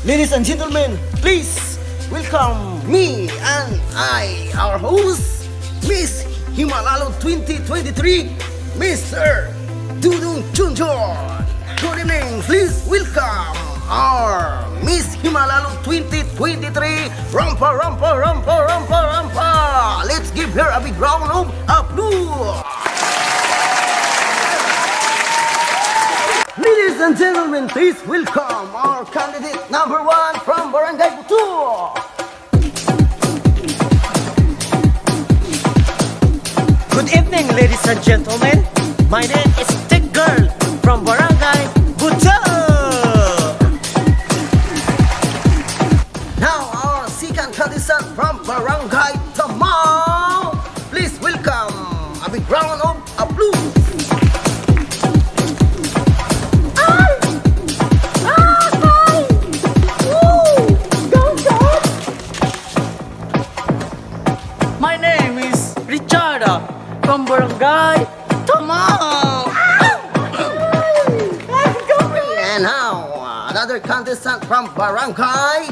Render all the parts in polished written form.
Ladies and gentlemen, please welcome me and I, our host, Miss Jimalalud 2023, Mr. Dudung Chunjon. Good evening, please welcome our Miss Jimalalud 2023, Rampa, Rampa, Rampa, Rampa, Rampa. Let's give her a big round of applause. Ladies and gentlemen, please welcome our candidate number 1 from Barangay Butuo. Good evening, ladies and gentlemen. My name is Tick Girl from Barangay Butuo. Now our second contestant from Barangay Tamao. Please welcome a big round of applause. My name is Richarda from Barangay Tamao. And now another contestant from Barangay.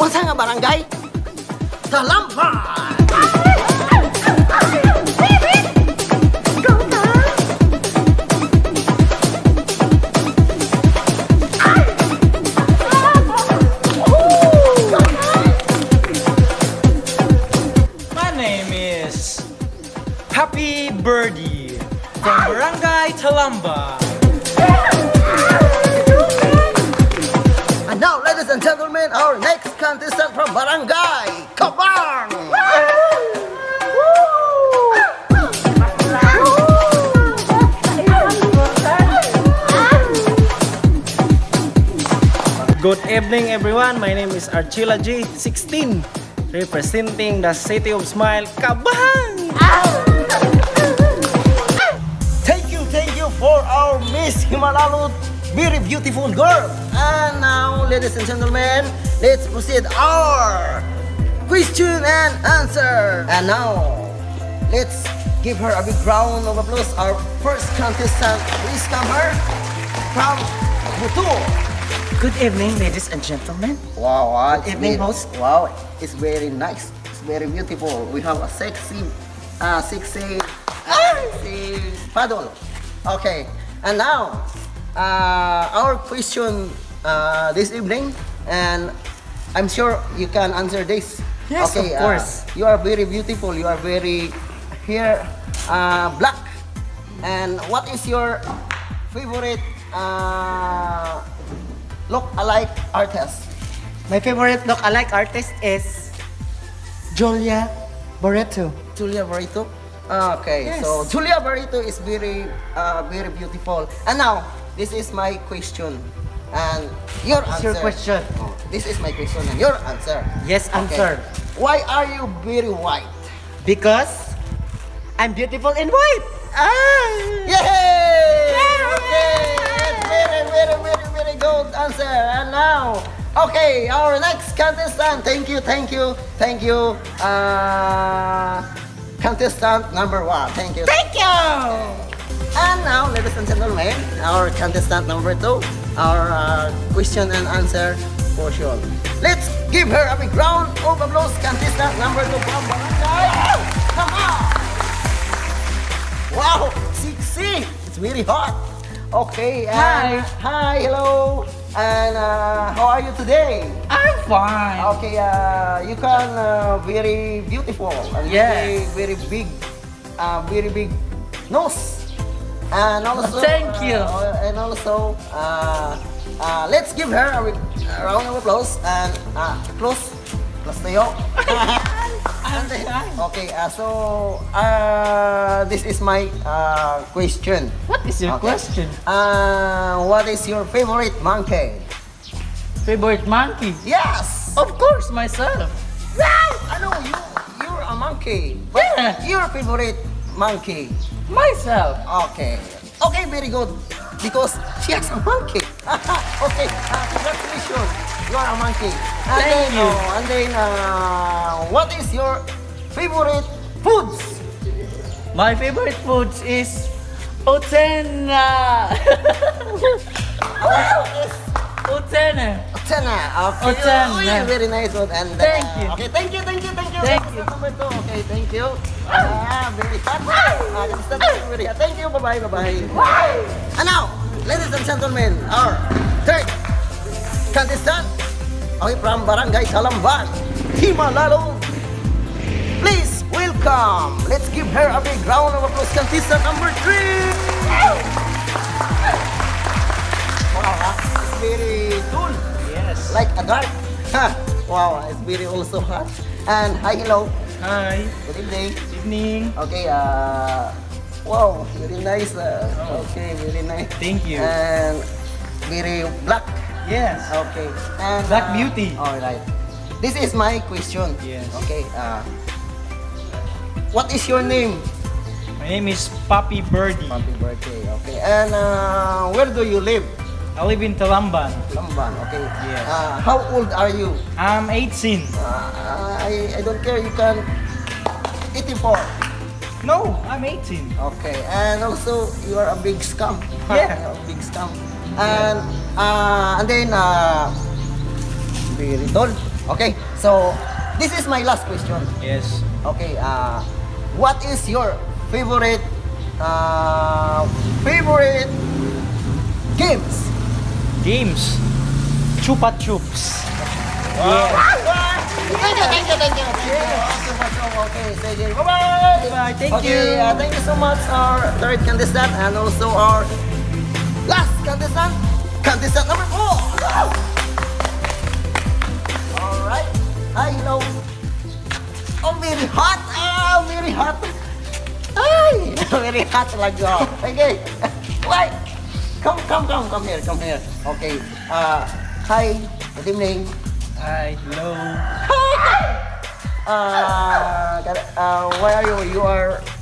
Unsa nga barangay? Talampan. My name is Happy Birdie from Barangay Talamba. And now, ladies and gentlemen, our next contestant from Barangay Kabang. Good evening, everyone. My name is Archila G16, representing the City of Smile, Kabang. Thank you for our Miss Jimalalud, very beautiful girl. And now, ladies and gentlemen, let's proceed our question and answer. And now, let's give her a big round of applause. Our first contestant, please come her from Butuo. Good evening, ladies and gentlemen. Wow, Good evening, host. Wow, it's very nice. It's very beautiful. We have a sexy paddle. Okay, and now our question this evening, and I'm sure you can answer this. Yes, okay, of course. You are very beautiful. You are very hair black. And what is your favorite look-alike artist? My favorite look-alike artist is Julia Barreto. Julia Barreto. Okay, Yes. so Julia Barreto is very beautiful. And now, this is my question and your What's answer. your question? Oh, this is my question and your answer. Yes, answer. Why are you very white? Because I'm beautiful in white. Yay! Okay, very good answer. And now, okay, our next contestant. Thank you. Contestant number 1. Thank you. Thank you. And now, ladies and gentlemen, our contestant number 2, our question and answer portion. Let's give her a big round of applause. Contestant number 2 from Barangay. Come on! Wow, sexy! It's very hot. Okay, and hi, hello, and how are you today? I'm fine. Okay, you can very beautiful and Yes. very big nose. And also, Thank you. And also, let's give her a round of applause and close tayo. And then, okay, so this is my question. What is your Okay. question? What is your favorite monkey? Favorite monkey? Yes. Of course, myself. I know you're a monkey. But Yeah. your favorite monkey? Myself. Okay. Okay, very good. Because she has a monkey. Okay, congratulations. You are a monkey. And Thank then, you. And then, what is your favorite foods? My favorite foods is Otena. Also is Ochana. Okay. Ochana. Oh, yeah, very nice one. And Thank you. Okay, thank you. Thank you. Number 2. Okay, thank you. Very hot. Very hot. Thank you. Bye-bye. And now, ladies and gentlemen, our third contestant, okay, from Barangay Talamban, Jimalalud. Please welcome. Let's give her a big round of applause. Contestant number 3. Wow, it's very cool. Yes. Like a dark. Wow, it's very also hot. And hi, hello. Hi. Good evening. Evening. Okay, wow, very nice. Okay, very nice. Thank you. And very black. Yes. Okay. And Black beauty. All right. This is my question. Yes. Okay. What is your name? My name is Papi Birdie. Happy birthday. Okay. And where do you live? I live in Talamban. Lamban. Okay. Yes. How old are you? I'm 18. I don't care. You can 84. No, I'm 18. Okay. And also you are a big scam. Yeah. You're a big scam. And then very tall. Okay. So this is my last question. Yes. Okay. What is your favorite games? Games. Chupa Chups. Thank you. Okay, say it. Bye-bye. Bye. Thank Okay, you. thank you so much, our third contestant, and also our last contestant, contestant number 4. Alright. Hi, hello. Oh, very hot. Oh, very hot. Ay, very hot like that. Okay. Why? Come here. Okay. Hi. Good evening. Hi. Hello. Why are you?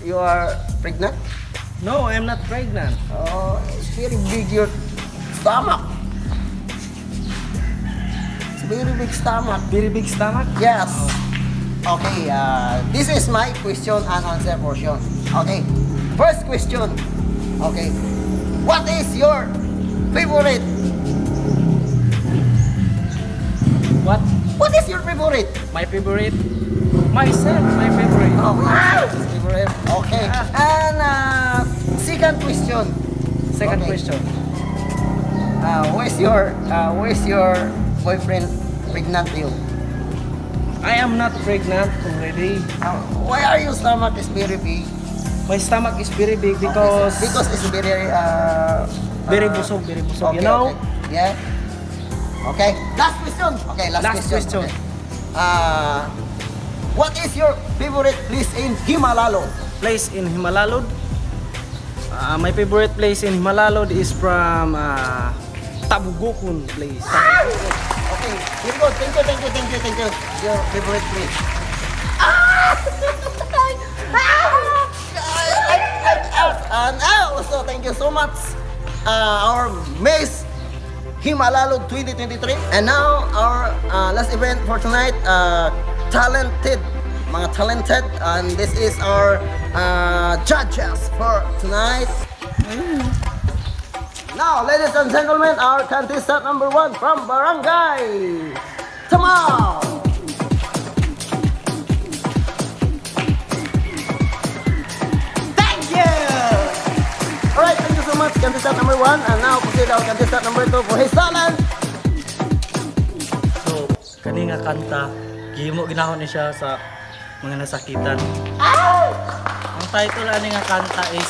You are pregnant? No, I'm not pregnant. Oh, it's very big your stomach. It's very big stomach. Very big stomach? Yes. Okay. This is my question and answer portion. Okay. First question. Okay. What is your favorite? What? What is your favorite? My favorite? Myself, my favorite. Oh, favorite. Okay. And second question. Second Okay. question. Where's your boyfriend pregnant you? I am not pregnant already. Why are your stomach is very big? My stomach is very big because It's very very busog, okay, you know? Okay. Yeah. Okay. Last question. Okay, last question. question. Okay. What is your favorite place in Jimalalud? Place in Jimalalud. My favorite place in Jimalalud is from Tabugokun place. Okay. Very good. Thank you. Your favorite place. And also thank you so much our Miss Jimalalud 2023. And now our last event for tonight, mga talented, and this is our judges for tonight. Now, ladies and gentlemen, our contestant number 1 from Barangay Tamao. Thank you. Alright, thank you so much, contestant number 1. And now, proceed our contestant number 2 for his talent. So, kani nga kanta, gihimo ginahon ni siya sa mga nasakitan. Ang title ani nga kanta is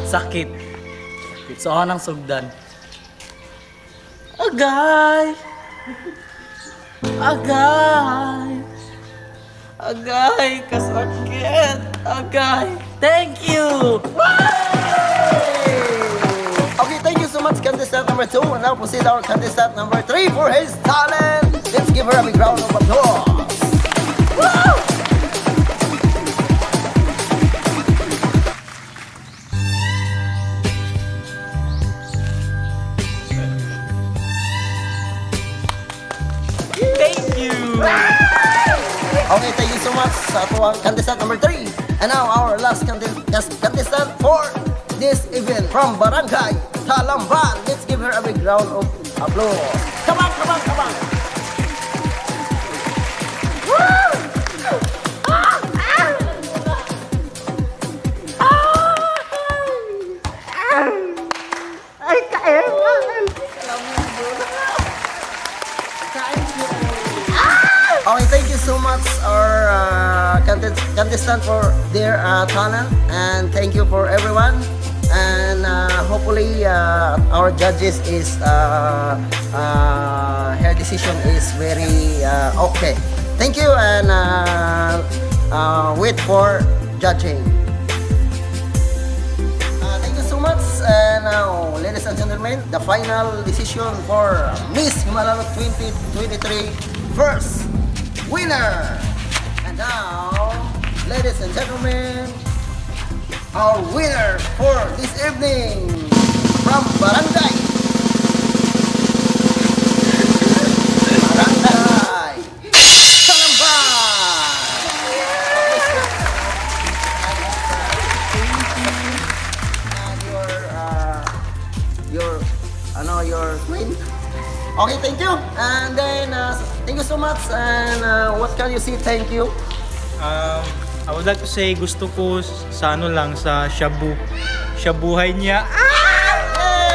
Sakit. So, ako nang sugdan. Agay! Agay, kasakit! Agay! Thank you! Okay, thank you so much, contestant number 2. And now proceed our contestant number 3 for his talent. Let's give her a big round of applause. Woo! Thank you. Okay, thank you so much sa atuang contestant number 3. And now our last contestant for this event from Barangay Talamban. Let's give her a big round of applause. Come on, Kabang, kabang. Okay, thank you so much our contestant for their talent, and thank you for everyone. And hopefully our judges is her decision is very okay. Thank you, and wait for judging. Thank you so much. And now, ladies and gentlemen, the final decision for Miss Jimalalud 2023 first winner. And now, ladies and gentlemen, our winner for this evening from Barangay Salamba. And your queen. Okay, thank you. And then thank you so much. And what can you say? Thank you. I would like to say gusto ko sa ano lang sa shabu. Shabuhay niya.